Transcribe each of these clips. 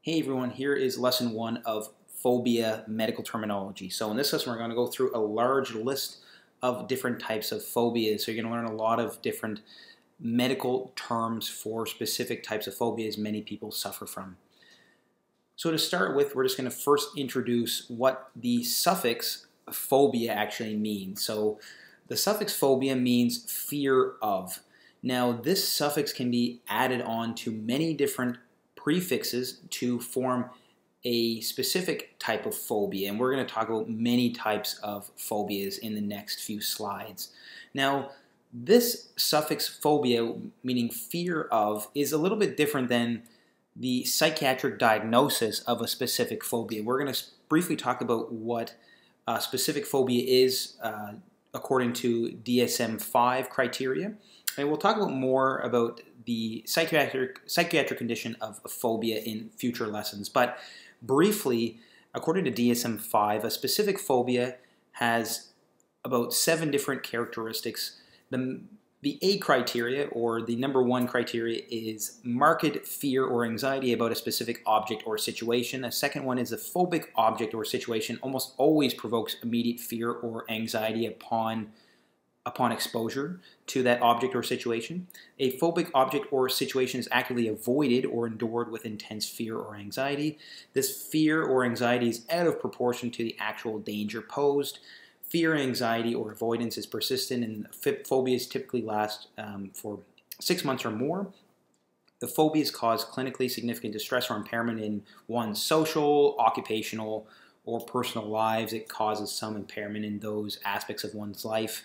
Hey everyone, here is lesson 1 of phobia medical terminology. So in this lesson we're going to go through a large list of different types of phobias. So you're going to learn a lot of different medical terms for specific types of phobias many people suffer from. So to start with, we're just going to first introduce what the suffix phobia actually means. So the suffix phobia means fear of. Now this suffix can be added on to many different prefixes to form a specific type of phobia, and we're going to talk about many types of phobias in the next few slides. Now, this suffix phobia, meaning fear of, is a little bit different than the psychiatric diagnosis of a specific phobia. We're going to briefly talk about what a specific phobia is according to DSM-5 criteria, and we'll talk about more about the psychiatric condition of phobia in future lessons. But briefly, according to DSM-5, a specific phobia has about 7 different characteristics. The A criteria, or the number 1 criteria, is marked fear or anxiety about a specific object or situation. The second one is a phobic object or situation almost always provokes immediate fear or anxiety upon exposure to that object or situation. A phobic object or situation is actively avoided or endured with intense fear or anxiety. This fear or anxiety is out of proportion to the actual danger posed. Fear, anxiety, or avoidance is persistent, and phobias typically last for 6 months or more. The phobias cause clinically significant distress or impairment in one's social, occupational, or personal lives. It causes some impairment in those aspects of one's life.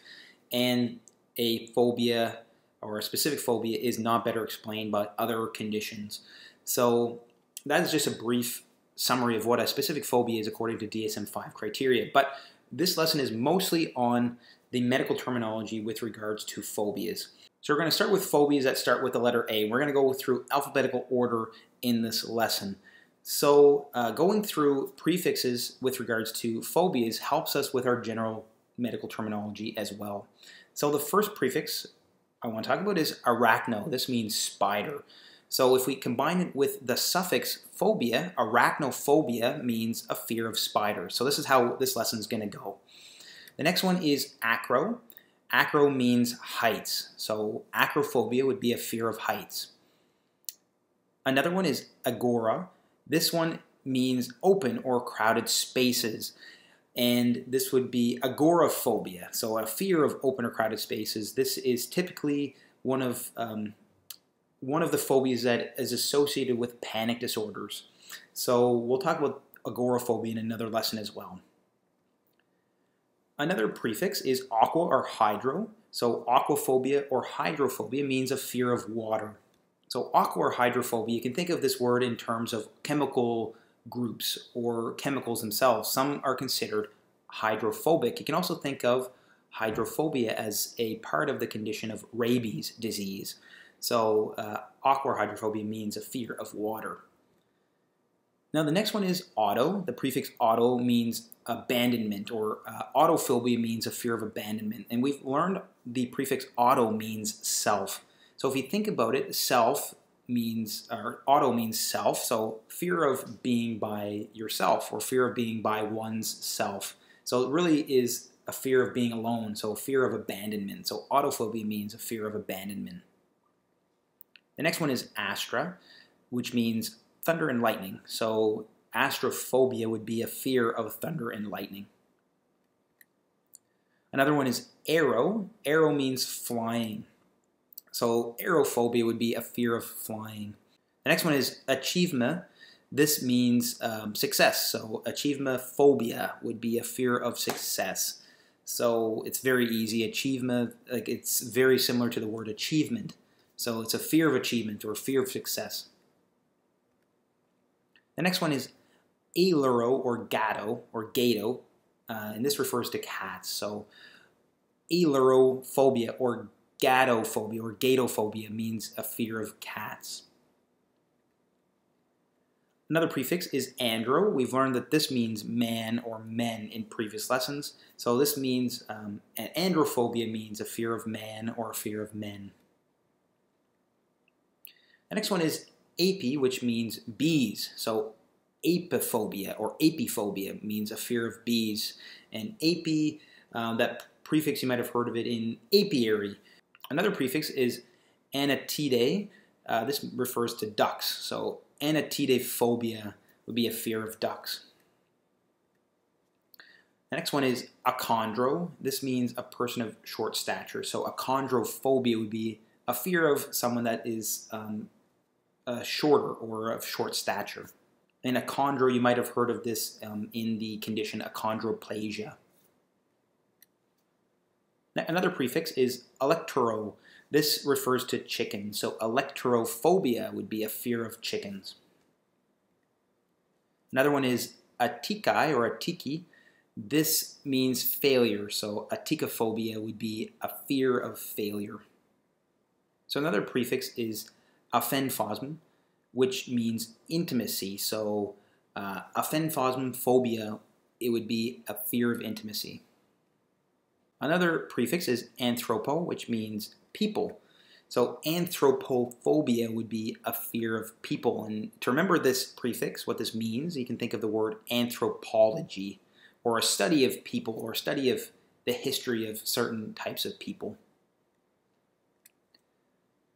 And a phobia or a specific phobia is not better explained by other conditions. So that is just a brief summary of what a specific phobia is according to DSM-5 criteria. But this lesson is mostly on the medical terminology with regards to phobias. So we're going to start with phobias that start with the letter A. We're going to go through alphabetical order in this lesson. So going through prefixes with regards to phobias helps us with our general medical terminology as well. So the first prefix I want to talk about is arachno. This means spider. So if we combine it with the suffix phobia, arachnophobia means a fear of spiders. So this is how this lesson is going to go. The next one is acro. Acro means heights. So acrophobia would be a fear of heights. Another one is agora. This one means open or crowded spaces. And this would be agoraphobia, so a fear of open or crowded spaces. This is typically one of the phobias that is associated with panic disorders. So we'll talk about agoraphobia in another lesson as well. Another prefix is aqua or hydro. So aquaphobia or hydrophobia means a fear of water. So aqua or hydrophobia, you can think of this word in terms of chemical groups or chemicals themselves. Some are considered hydrophobic. You can also think of hydrophobia as a part of the condition of rabies disease. So aqua hydrophobia means a fear of water. Now the next one is auto. The prefix auto means abandonment, or autophobia means a fear of abandonment. And we've learned the prefix auto means self. So if you think about it, self means, or auto means self, so fear of being by yourself or fear of being by one's self. So it really is a fear of being alone, so a fear of abandonment. So autophobia means a fear of abandonment. The next one is astra, which means thunder and lightning. So astrophobia would be a fear of thunder and lightning. Another one is aero. Aero means flying. So aerophobia would be a fear of flying. The next one is achievement. This means success. So achievemophobia would be a fear of success. So it's very easy. Achievement, like, it's very similar to the word achievement. So it's a fear of achievement or fear of success. The next one is aluro or gato, and this refers to cats. So ailurophobia or gatophobia means a fear of cats. Another prefix is andro. We've learned that this means man or men in previous lessons. So this means, androphobia means a fear of man or a fear of men. The next one is api, which means bees. So apiphobia or apiphobia means a fear of bees. And api, that prefix, you might have heard of it in apiary. Another prefix is anatidae. This refers to ducks. So anatidaephobia would be a fear of ducks. The next one is achondro. This means a person of short stature. So achondrophobia would be a fear of someone that is shorter or of short stature. And achondro, you might have heard of this in the condition achondroplasia. Another prefix is electro. This refers to chickens. So electrophobia would be a fear of chickens. Another one is atikai or atiki. This means failure. So atikophobia would be a fear of failure. So another prefix is aphenphosm, which means intimacy. So aphenphosm phobia, it would be a fear of intimacy. Another prefix is anthropo, which means people. So anthropophobia would be a fear of people. And to remember this prefix, what this means, you can think of the word anthropology, or a study of people, or a study of the history of certain types of people.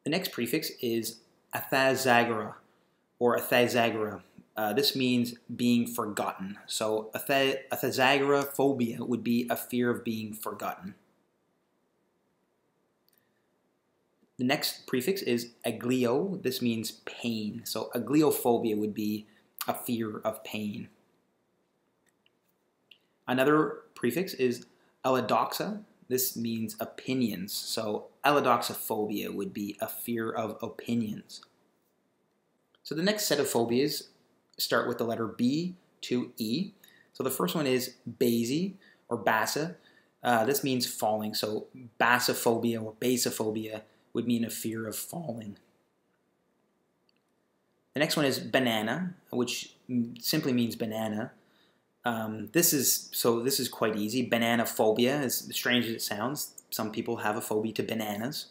The next prefix is athazagora, or athazagora. This means being forgotten. So athazagoraphobia would be a fear of being forgotten. The next prefix is aglio. This means pain. So agliophobia would be a fear of pain. Another prefix is allodoxa. This means opinions. So allodoxophobia would be a fear of opinions. So the next set of phobias start with the letter B to E. So the first one is basi or basa. This means falling. So basophobia or basophobia would mean a fear of falling. The next one is banana, which simply means banana. This is quite easy. Banana phobia, as strange as it sounds, some people have a phobia to bananas.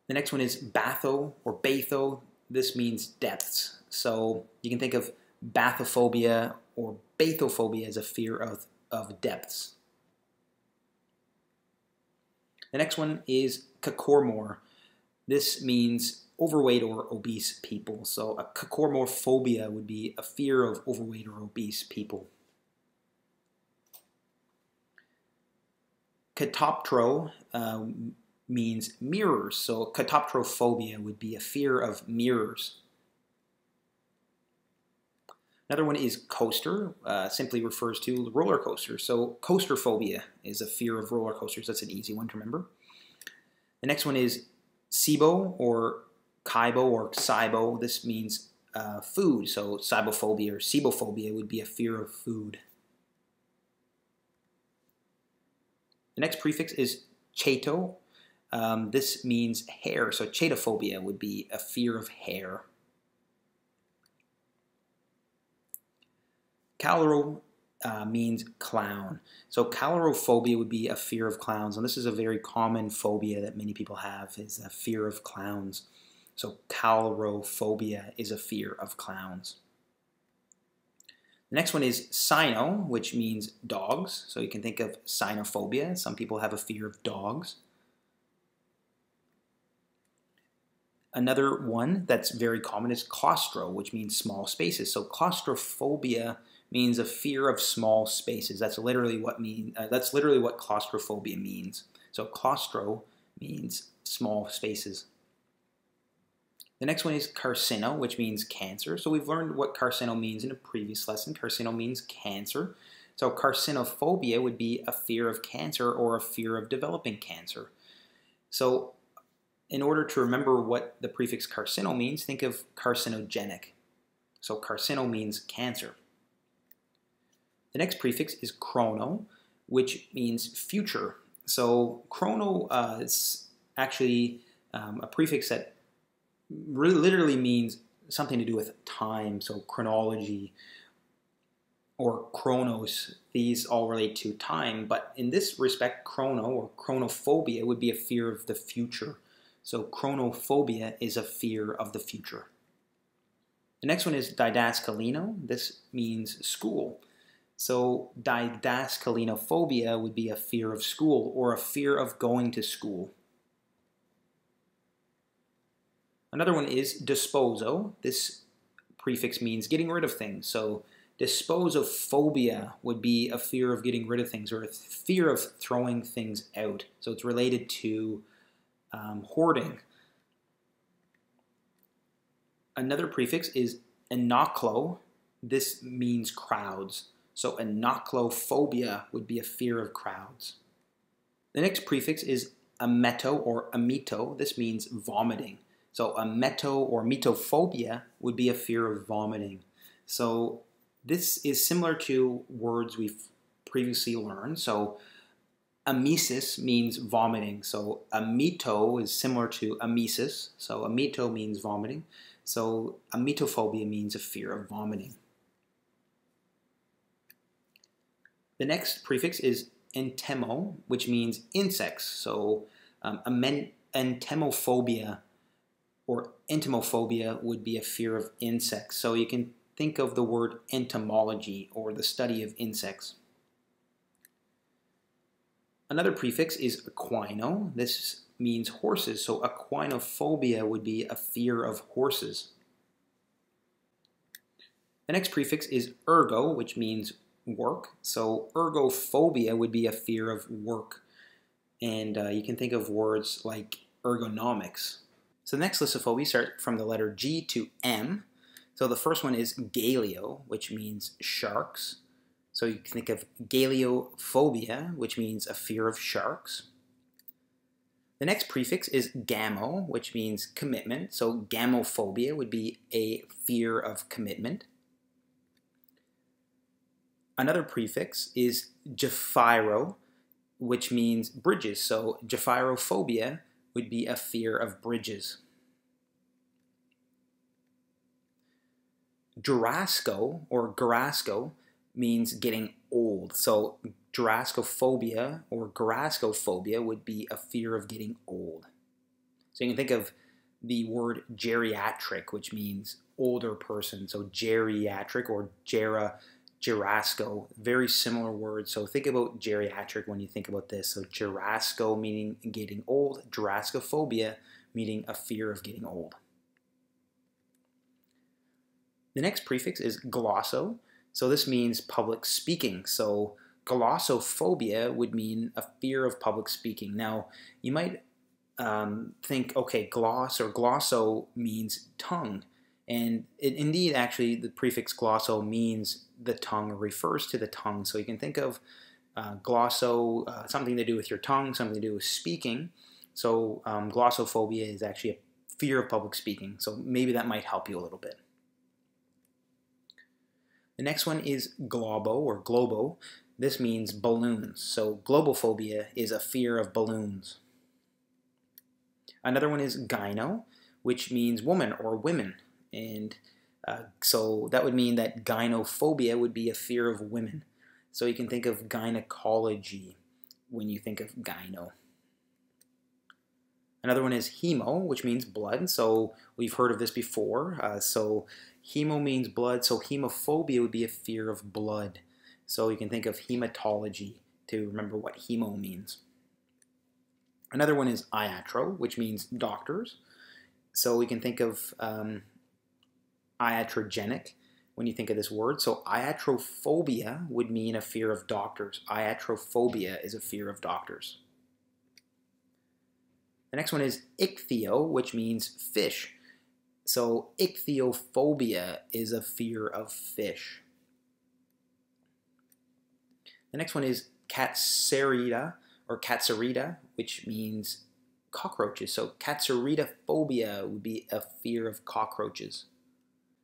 The next one is batho or batho. This means depths. So you can think of bathophobia or bathophobia as a fear of depths. The next one is kakormor. This means overweight or obese people. So a kakormophobia would be a fear of overweight or obese people. Catoptro means mirrors. So catoptrophobia would be a fear of mirrors. Another one is coaster, simply refers to roller coasters. So coaster phobia is a fear of roller coasters. That's an easy one to remember. The next one is SIBO or Kaibo or Saibo. This means food. So cybophobia or SIBOphobia would be a fear of food. The next prefix is chaeto. This means hair. So chaetophobia would be a fear of hair. Caloro means clown. So calorophobia would be a fear of clowns. And this is a very common phobia that many people have, is a fear of clowns. So calorophobia is a fear of clowns. The next one is cyno, which means dogs. So you can think of cynophobia. Some people have a fear of dogs. Another one that's very common is claustro, which means small spaces. So claustrophobia means a fear of small spaces. That's literally what claustrophobia means. So claustro means small spaces. The next one is carcino, which means cancer. So we've learned what carcino means in a previous lesson. Carcino means cancer. So carcinophobia would be a fear of cancer or a fear of developing cancer. So in order to remember what the prefix carcino means, think of carcinogenic. So carcino means cancer. The next prefix is chrono, which means future. So chrono is actually a prefix that really literally means something to do with time. So chronology or chronos, these all relate to time. But in this respect, chrono or chronophobia would be a fear of the future. So chronophobia is a fear of the future. The next one is didascalino. This means school. So didascalinophobia would be a fear of school or a fear of going to school. Another one is disposo. This prefix means getting rid of things. So disposophobia would be a fear of getting rid of things or a fear of throwing things out. So it's related to hoarding. Another prefix is enoclo. This means crowds. So enoclophobia would be a fear of crowds. The next prefix is ameto or amito. This means vomiting. So ameto or metophobia would be a fear of vomiting. So this is similar to words we've previously learned. So emesis means vomiting. So amito is similar to emesis. So amito means vomiting. So ametophobia means a fear of vomiting. The next prefix is entemo, which means insects. So entomophobia or entomophobia would be a fear of insects. So you can think of the word entomology or the study of insects. Another prefix is equino. This means horses. So equinophobia would be a fear of horses. The next prefix is ergo, which means work. So ergophobia would be a fear of work. And you can think of words like ergonomics. So the next list of phobias start from the letter G to M. So the first one is galeo, which means sharks. So you can think of galeophobia, which means a fear of sharks. The next prefix is gamo, which means commitment. So gamophobia would be a fear of commitment. Another prefix is japhyro, which means bridges. So japhyrophobia would be a fear of bridges. Jurasco or Garasco means getting old. So Jurascophobia or Garascophobia would be a fear of getting old. So you can think of the word geriatric, which means older person. So geriatric or Jurasco, very similar words. So think about geriatric when you think about this. So Jurasco meaning getting old, Jurascophobia meaning a fear of getting old. The next prefix is glosso. So this means public speaking. So glossophobia would mean a fear of public speaking. Now, you might think, okay, gloss or glosso means tongue. And indeed, actually, the prefix glosso means the tongue, or refers to the tongue. So you can think of glosso, something to do with your tongue, something to do with speaking. So glossophobia is actually a fear of public speaking. So maybe that might help you a little bit. The next one is globo or globo. This means balloons. So globophobia is a fear of balloons. Another one is gyno, which means woman or women. And so that would mean that gynophobia would be a fear of women. So you can think of gynecology when you think of gyno. Another one is hemo, which means blood. So we've heard of this before. So hemo means blood. So hemophobia would be a fear of blood. So you can think of hematology to remember what hemo means. Another one is iatro, which means doctors. So we can think of iatrogenic when you think of this word. So iatrophobia would mean a fear of doctors. Iatrophobia is a fear of doctors. The next one is ichthyo, which means fish. So ichthyophobia is a fear of fish. The next one is Catzarida or Catzarida, which means cockroaches. So Catzaridaphobia would be a fear of cockroaches.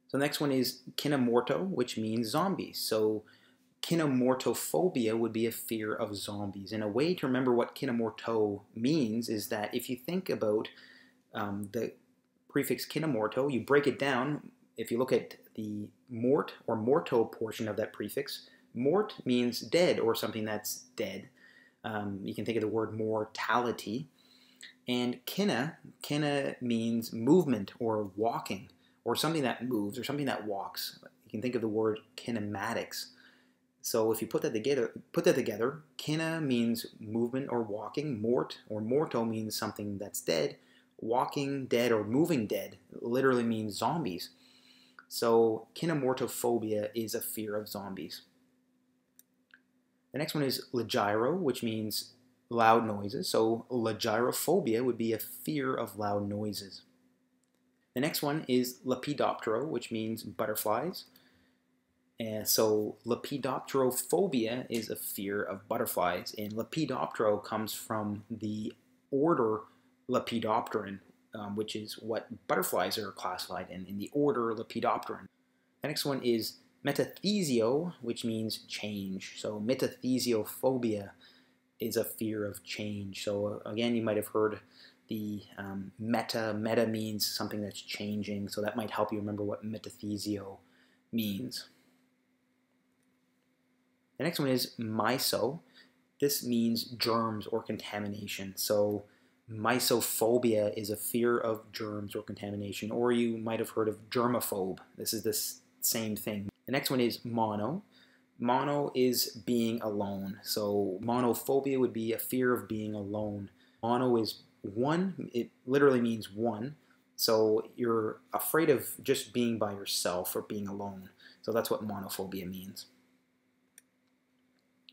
So the next one is Kinemorto, which means zombies. So Kinemortophobia would be a fear of zombies. And a way to remember what kinemorto means is that if you think about the prefix kinemorto, you break it down. If you look at the mort or morto portion of that prefix, mort means dead or something that's dead. You can think of the word mortality. And kina means movement or walking, or something that moves or something that walks. You can think of the word kinematics. So if you put that together, kina means movement or walking. Mort or morto means something that's dead. Walking dead or moving dead literally means zombies. So kinemortophobia is a fear of zombies. The next one is legyro, which means loud noises. So legyrophobia would be a fear of loud noises. The next one is lepidoptero, which means butterflies. And so lepidopterophobia is a fear of butterflies, and lepidoptero comes from the order Lepidopteran, which is what butterflies are classified in the order Lepidopteran. The next one is metathesio, which means change. So metathesiophobia is a fear of change. So again, you might have heard the meta means something that's changing, so that might help you remember what metathesio means. The next one is myso. This means germs or contamination. So mysophobia is a fear of germs or contamination, or you might have heard of germaphobe. This is the same thing. The next one is mono. Mono is being alone. So monophobia would be a fear of being alone. Mono is one. It literally means one. So you're afraid of just being by yourself or being alone. So that's what monophobia means.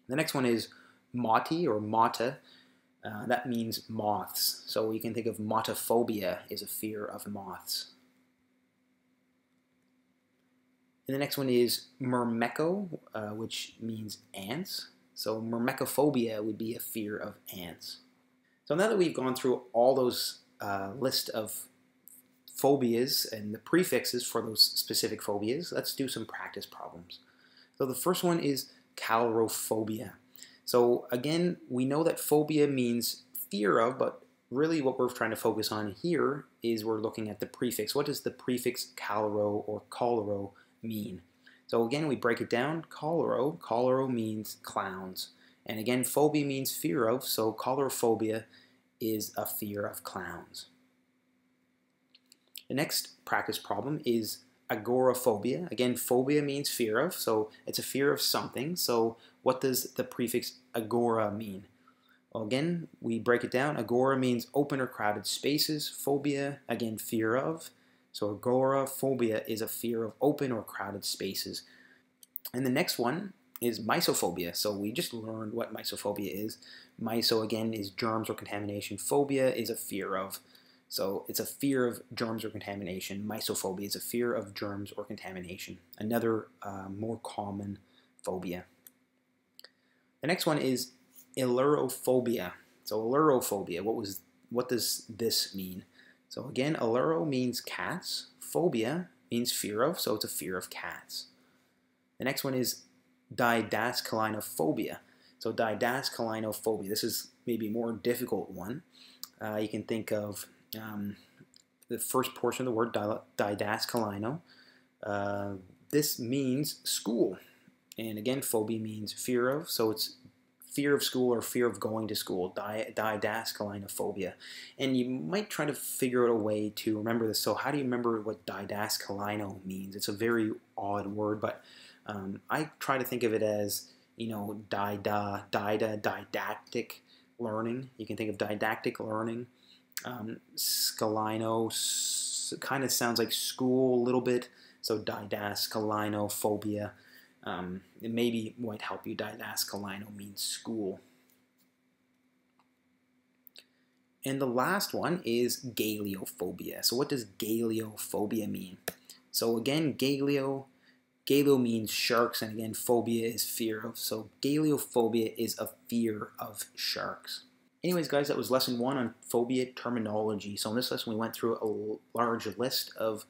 The next one is moti or mata. That means moths. So you can think of motophobia is a fear of moths. And the next one is myrmeko, which means ants. So myrmecophobia would be a fear of ants. So now that we've gone through all those list of phobias and the prefixes for those specific phobias, let's do some practice problems. So the first one is calorophobia. So again, we know that phobia means fear of, but really what we're trying to focus on here is we're looking at the prefix. What does the prefix caloro or cholero mean? So again, we break it down. Cholero means clowns. And again, phobia means fear of, so cholorophobia is a fear of clowns. The next practice problem is agoraphobia. Again, phobia means fear of, so it's a fear of something. So what does the prefix agora mean? Well, again, we break it down. Agora means open or crowded spaces. Phobia, again, fear of. So agoraphobia is a fear of open or crowded spaces. And the next one is mysophobia. So we just learned what mysophobia is. Myso, again, is germs or contamination. Phobia is a fear of. So it's a fear of germs or contamination. Mysophobia is a fear of germs or contamination. Another more common phobia. The next one is ailurophobia. So ailurophobia, what does this mean? So again, ailuro means cats. Phobia means fear of, so it's a fear of cats. The next one is didascalinophobia. So didascalinophobia, this is maybe a more difficult one. You can think of the first portion of the word, didascalino. This means school. And again, phobia means fear of, so it's fear of school or fear of going to school, didascalinophobia. And you might try to figure out a way to remember this. So how do you remember what didascalino means? It's a very odd word, but I try to think of it as, you know, didactic learning. You can think of didactic learning. Scalino kind of sounds like school a little bit, so didascalinophobia. It maybe might help you. Didascalino means school. And the last one is galeophobia. So what does galeophobia mean? So again, galeo means sharks, and again, phobia is fear of. So galeophobia is a fear of sharks. Anyways, guys, that was lesson 1 on phobia terminology. So in this lesson, we went through a large list of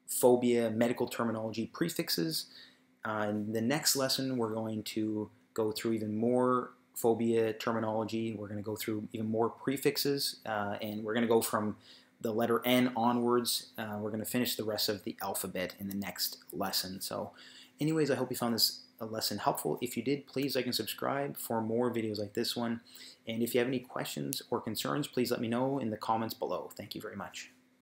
phobia medical terminology prefixes. In the next lesson, we're going to go through even more phobia terminology. We're going to go through even more prefixes, and we're going to go from the letter N onwards. We're going to finish the rest of the alphabet in the next lesson. So anyways, I hope you found this lesson helpful. If you did, please like and subscribe for more videos like this one. And if you have any questions or concerns, please let me know in the comments below. Thank you very much.